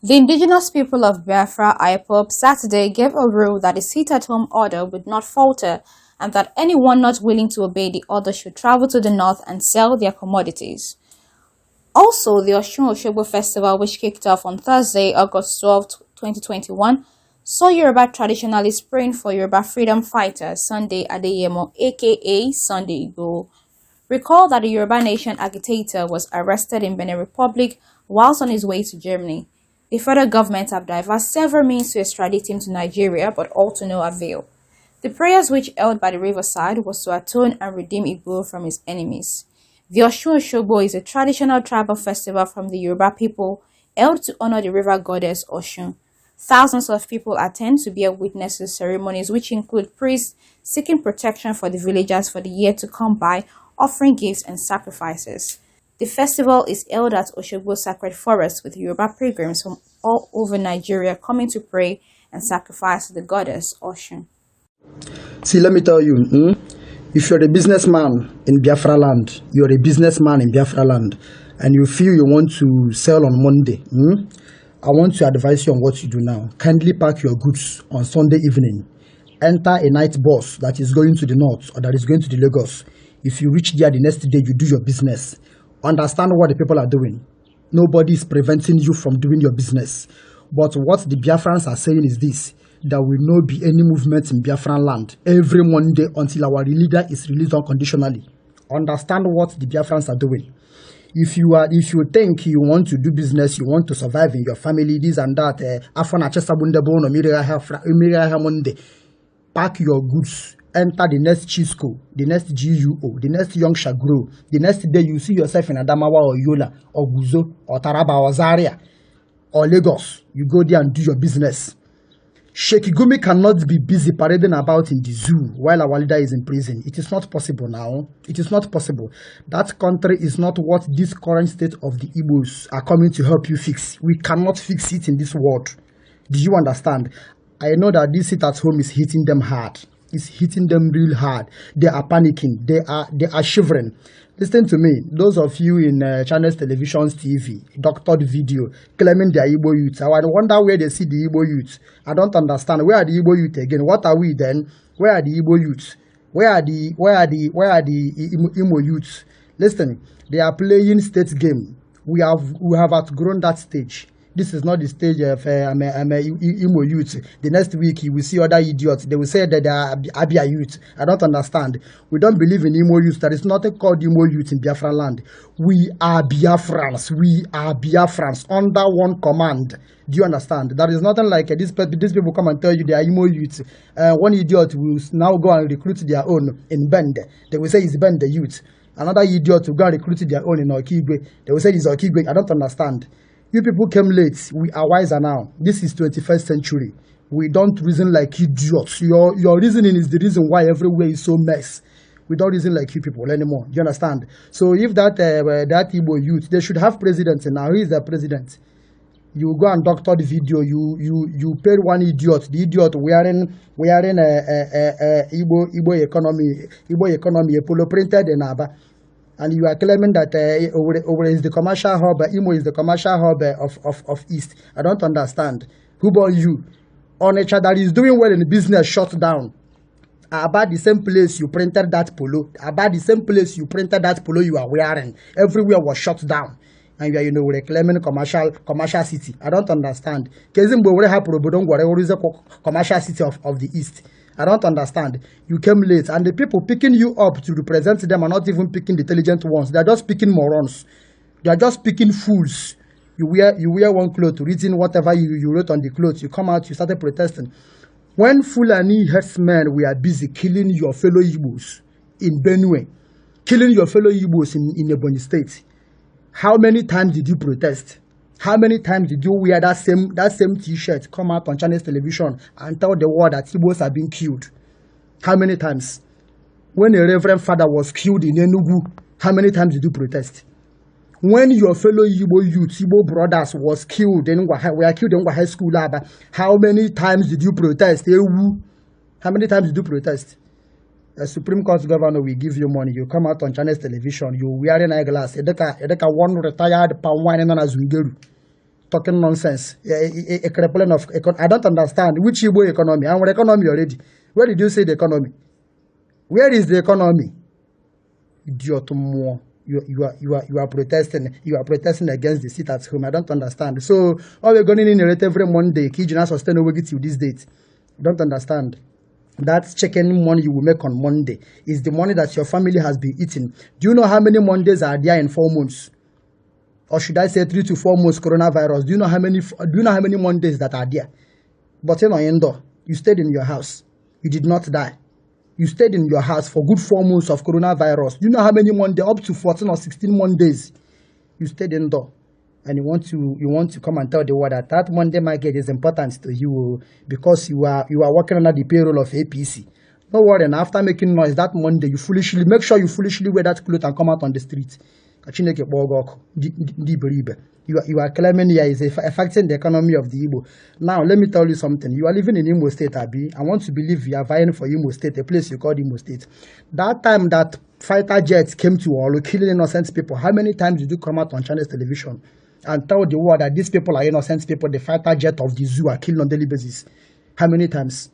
The indigenous people of Biafra, Ipob, Saturday gave a rule that the sit-at-home order would not falter and that anyone not willing to obey the order should travel to the north and sell their commodities. Also, the Osun-Osogbo festival, which kicked off on Thursday, August 12, 2021, saw Yoruba traditionalists praying for Yoruba freedom fighter Sunday Adeyemo, aka Sunday Igboho. Recall that the Yoruba Nation agitator was arrested in Benin Republic whilst on his way to Germany. The federal government have devised several means to extradite him to Nigeria, but all to no avail. The prayers which held by the riverside was to atone and redeem Igboho from his enemies. The Osun-Osogbo is a traditional tribal festival from the Yoruba people held to honor the river goddess Osun. Thousands of people attend to bear witness to the ceremonies, which include priests seeking protection for the villagers for the year to come by, offering gifts and sacrifices. The festival is held at Osogbo Sacred Forest with Yoruba pilgrims from all over Nigeria coming to pray and sacrifice to the goddess Osun. See, let me tell you, if you're a businessman in Biafra land, you're a businessman in Biafra land, and you feel you want to sell on Monday, I want to advise you on what you do now. Kindly pack your goods on Sunday evening. Enter a night bus that is going to the north or that is going to the Lagos. If you reach there the next day, you do your business. Understand what the people are doing. Nobody is preventing you from doing your business. But what the Biafrans are saying is this: there will not be any movement in Biafran land every Monday until our leader is released unconditionally. Understand what the Biafrans are doing. If you think you want to do business, you want to survive in your family, this and that, Monday, pack your goods. Enter the next Chisco, the next GUO, the next Young Shagro. The next day you see yourself in Adamawa or Yola or Guzo or Taraba or Zaria or Lagos. You go there and do your business. Sheikh Gumi cannot be busy parading about in the zoo while our leader is in prison. It is not possible now. It is not possible. That country is not what this current state of the Igbos are coming to help you fix. We cannot fix it in this world. Do you understand? I know that this sit at home is hitting them hard. It's hitting them real hard. They are panicking. They are shivering. Listen to me. Those of you in channels, televisions, TV, doctored video, claiming they are Igbo youths. I wonder where they see the Igbo youths. I don't understand. Where are the Igbo youths again? What are we then? Where are the Igbo youths? Where are the Imo youths? Listen, they are playing state game. We have outgrown that stage. This is not the stage of Imo youth. The next week you will see other idiots. They will say that they are Abia youth. I don't understand. We don't believe in Imo youth. There is nothing called Imo youth in Biafra land. We are Biafrans. We are Biafrans under one command. Do you understand? There is nothing like these people come and tell you they are Imo youth. One idiot will now go and recruit their own in Bende. They will say it's Bende youth. Another idiot will go and recruit their own in Okigwe. They will say it's Okigwe. I don't understand. You people came late. We are wiser now. This is 21st century. We don't reason like idiots. Your reasoning is the reason why everywhere is so mess. We don't reason like you people anymore. Do you understand? So if that Igbo youth, they should have presidents. And now who is the president? You go and doctor the video. You paid one idiot. The idiot wearing Igbo economy a polo printed in Aba. And you are claiming that Owerri is the commercial hub, Imo is the commercial hub of East. I don't understand. Who born you? Onitsha that is doing well in business shut down. About the same place you printed that polo. About the same place you printed that polo you are wearing. Everywhere was shut down. And you are, we're claiming commercial city. I don't understand. Kezimbo Owerri Hapurobo whatever is the commercial city of the East. I don't understand. You came late, and the people picking you up to represent them are not even picking the intelligent ones. They are just picking morons. They are just picking fools. You wear one cloth, written whatever you wrote on the clothes. You come out, you started protesting. When Fulani herdsmen were busy killing your fellow Igbos in Benue, killing your fellow Igbos in Ebonyi State, how many times did you protest? How many times did you wear that same T-shirt, come out on Chinese television and tell the world that Igbos are being killed? How many times? When a reverend father was killed in Enugu, how many times did you protest? When your fellow Igbo youth, Igbo brothers were killed in high school lab, how many times did you protest? How many times did you protest? A Supreme Court governor will give you money. You come out on Chinese television. You wearing eyeglass. Edeka one retired palm wine known as Wingeru. talking nonsense. A crippling of I don't understand which Igbo economy. Our economy already. Where did you say the economy? Where is the economy? Idiot more. You are protesting. You are protesting against the seat at home. I don't understand. So all we're going to inherit every Monday. Kijina sustain over till this date. Don't understand. That chicken money you will make on Monday is the money that your family has been eating. Do you know how many Mondays are there in 4 months? Or should I say 3 to 4 months coronavirus? Do you know how many Mondays that are there? But you stayed in your house. You did not die. You stayed in your house for good 4 months of coronavirus. Do you know how many Mondays? Up to 14 or 16 Mondays. You stayed indoor. And you want to come and tell the world that Monday market is important to you because you are working under the payroll of APC. Don't worry, and after making noise that Monday, make sure you foolishly wear that cloth and come out on the street. You are claiming here is affecting the economy of the Igbo. Now, let me tell you something. You are living in Imo State, Abi. I want to believe you are vying for Imo State, a place you call Imo State. That time that fighter jets came to Olu, killing innocent people, how many times did you come out on Chinese television and tell the world that these people are innocent people, the fighter jet of the zoo are killed on daily basis? How many times?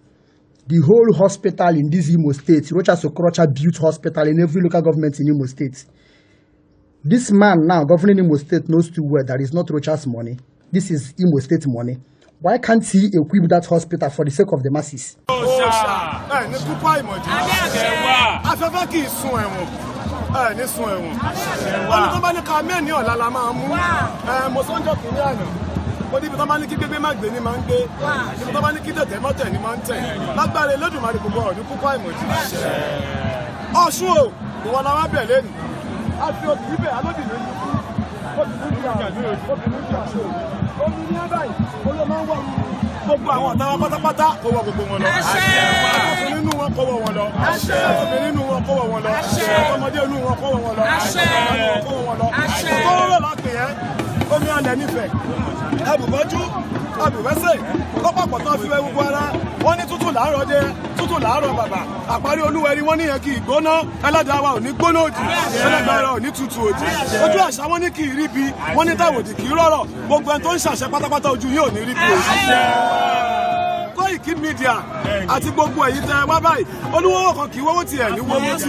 The whole hospital in this Imo State, Rocha Sokorocha built hospital in every local government in Imo State. This man now governing Imo State knows too well that it's not Rocha's money. This is Imo State money. Why can't he equip that hospital for the sake of the masses? Gbogbo àwọn ọ̀tá pátápátá kó wọ gbogbo wọn lọ. Àṣẹ nínú wọn kó wọ wọn lọ. Àṣẹ nínú wọn kó wọ wọn lọ. Àṣẹ ọmọdé inú wọn kó wọ wọn lọ. Àṣẹ kó wọ wọn lọ. Àṣẹ kó wọ lọ pè é. Omi alẹ̀ nífẹ̀ẹ́. Ẹbùbọ́jú, àbùwẹ́sẹ̀, kọ́pàpọ̀ tán fi wẹ́ gbogbo ara. Wọ́n ní tútù láàárọ̀ dé, tútù láàárọ̀ bàbà. Àparí olúwẹ̀rí wọ́n níyẹn kì í gbóná. Ẹlẹ́dàá wa ò ní gbóná òdì. Ẹlẹ́dàá wa ò ní tutù òdì. Ojú àṣà wọn ní kì í rí bi. Wọ́n ní táwòdì kì í rọ̀rọ̀. Gbogbo ẹni tó ń ṣàṣẹ pátápátá ojú yóò ní rí bi òdì. Koiki Media àti gbogbo èyí tẹ wá báyìí olúwọ́wọ́ kan kì í wọ́wọ́ tiẹ̀ ní wọ́wọ́ tì.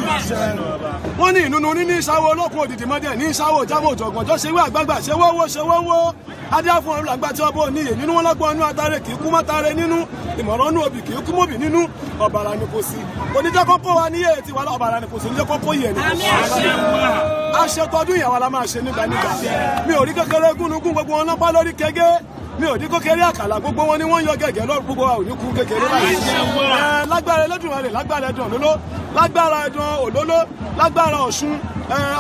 Wọ́n ní ìnunu níní ìṣàwọ̀ olókun òdìdí mọ́dẹ̀ ní ìṣàwọ̀ ìjábọ̀ òjọ̀gbọ̀njọ́ ṣe wé àgbàgbà ṣe wọ́wọ́ adíá fún ọ̀run làgbà tí ọbọ̀ oníyè nínú wọn lọ́gbọ́n ọnú atare kì í kú mọ́tare nínú ìmọ̀ràn ọnú obì kì í kú mọ́bì nínú ọ̀bàrà ni kò sí oníjẹ́ kọ́kọ́ wa níyè tiwa ọ̀bàrà ni kò sí níjẹ́ kọ́kọ́ yẹ̀ ní. Aṣetọ́dún ìyàwó la máa ṣe nígbà mi ò rí kékeré gúnugún gbogbo wọn lọ́pàá lórí kẹ́gẹ́ mi ò ní kékeré àkàlà gbogbo wọn ni wọ́n yọ gẹ́gẹ́ lọ́rùn gbogbo wa ò ní kú kékeré báyìí. Lágbára Ẹlẹ́dùmarè lágbára ẹ̀dùn òlóló lágbára ẹ̀dùn òlóló lágbára Ọ̀ṣun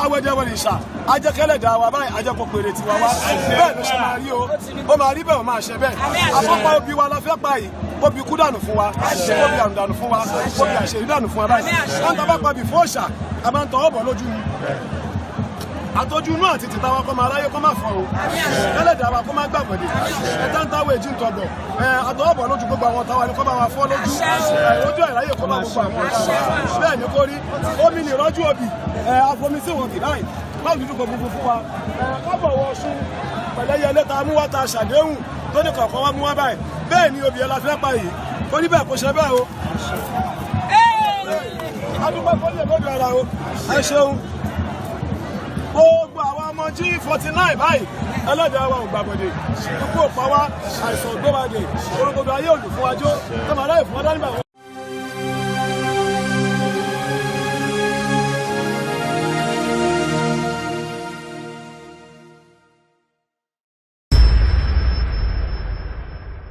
awẹ́dẹ́wẹ̀lìṣà ajẹ́kẹ́lẹ̀ dá wa báyìí ajẹ́kọ̀ péré tiwa wá bẹ́ẹ̀ ló ṣe máa rí o ó máa rí bẹ́ẹ̀ ó máa ṣe bẹ́ẹ̀ àfọ́pá obì wa la fẹ́ pa yìí obì kú dànù fún wa obì àrùn dànù fún wa obì àṣírí dànù fún wa báyìí wọ́n tọ́ bá pa bì fún òòṣà a máa ń tọ́ ọ̀bọ̀ lójú ni àtọ́jú inú àti tìta wa kọ́ máa ráyé kọ́ máa fọ́ o ẹlẹ́dàá wa kọ́ máa gbàgbọ́dé ẹ̀dá ń táwọ̀ èjì ń tọ̀gbọ̀ àtọ́wọ̀bọ̀ lójú gbogbo àwọn táwa ni kọ́ máa fọ́ lójú ojú àìráyè kọ́ máa gbogbo àwọn táwa bẹ́ẹ̀ ni kò rí omi ni ìrọ́jú òbí àfọmísí wọn kì láì láì dúdú gbogbo fún wa kábọ̀wọ̀ Ọ̀ṣun pẹ̀lẹ́yẹ lẹ́ta mú wá ta ṣàdéhùn tó ní kọ̀ọ̀kan wá mú wá báyìí bẹ́ẹ̀ ni obì ẹlá fẹ́ pa yìí kò ní bẹ́ẹ̀ kò ṣe bẹ́ẹ̀ o adúgbò kò lè lójú ara o ẹ ṣeun gbogbo àwọn ọmọ G49 báyìí ẹlẹ́dàá wa ò gbàgbọ́dé ikú òpá wa àìsàn ògbówádé orúkọ ayé òlù fún wájú tó máa láì fún ọdá nígbà wọn